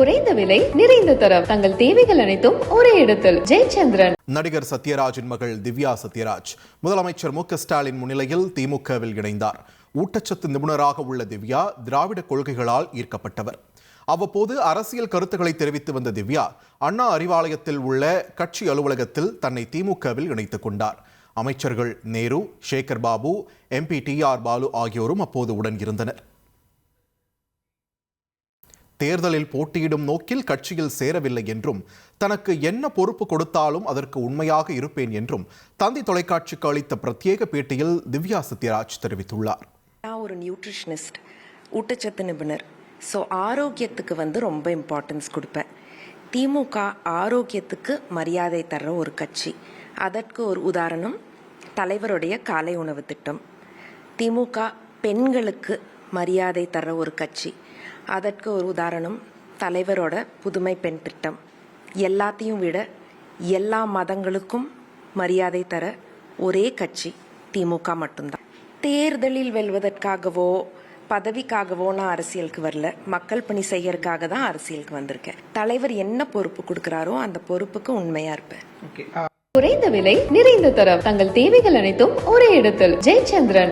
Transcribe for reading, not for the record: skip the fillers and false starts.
குறைந்த விலை நிறைந்த தரம் தங்கள் தேவைகள் அனைத்தும் ஒரே இடத்தில். ஜெயச்சந்திரன். நடிகர் சத்யராஜின் மகள் திவ்யா சத்யராஜ் முதலமைச்சர் மு க ஸ்டாலின் முன்னிலையில் திமுகவில் இணைந்தார். ஊட்டச்சத்து நிபுணராக உள்ள திவ்யா திராவிட கொள்கைகளால் ஈர்க்கப்பட்டவர். அவ்வப்போது அரசியல் கருத்துக்களை தெரிவித்து வந்த திவ்யா அண்ணா அறிவாலயத்தில் உள்ள கட்சி அலுவலகத்தில் தன்னை திமுகவில் இணைத்துக் கொண்டார். அமைச்சர்கள் நேரு, சேகர் பாபு, MP TR பாலு ஆகியோரும் அப்போது உடன் இருந்தனர். தேர்தலில் போட்டியிடும் நோக்கில் கட்சியில் சேரவில்லை என்றும் தனக்கு என்ன பொறுப்பு கொடுத்தாலும் அதற்கு உண்மையாக இருப்பேன் என்றும் தந்தி தொலைக்காட்சிக்கு அளித்த பிரத்யேக பேட்டியில் திவ்யா சத்யராஜ் தெரிவித்துள்ளார். நான் ஒரு நியூட்ரிஷனிஸ்ட், ஊட்டச்சத்து நிபுணர். ஸோ ஆரோக்கியத்துக்கு ரொம்ப இம்பார்ட்டன்ஸ் கொடுப்பேன். திமுக ஆரோக்கியத்துக்கு மரியாதை தர்ற ஒரு கட்சி. அதற்கு ஒரு உதாரணம் தலைவருடைய காலை உணவு திட்டம். திமுக பெண்களுக்கு மரியாதை தர்ற ஒரு கட்சி. அதற்கு ஒரு உதாரணம் தலைவரோட புதுமை பெண் திட்டம். எல்லாத்தையும் விட எல்லா மதங்களுக்கும் மரியாதை தர ஒரே கட்சி திமுக மட்டும்தான். தேர்தலில் வெல்வதற்காகவோ பதவிக்காகவோ நான் அரசியலுக்கு வரல. மக்கள் பணி செய்யறதுக்காக தான் அரசியலுக்கு வந்திருக்கேன். தலைவர் என்ன பொறுப்பு கொடுக்கிறாரோ அந்த பொறுப்புக்கு உண்மையா இருப்பேன். குறைந்த விலை நிறைந்த தரம் தங்கள் தேவைகள் அனைத்தும் ஒரே இடத்தில். ஜெயச்சந்திரன்.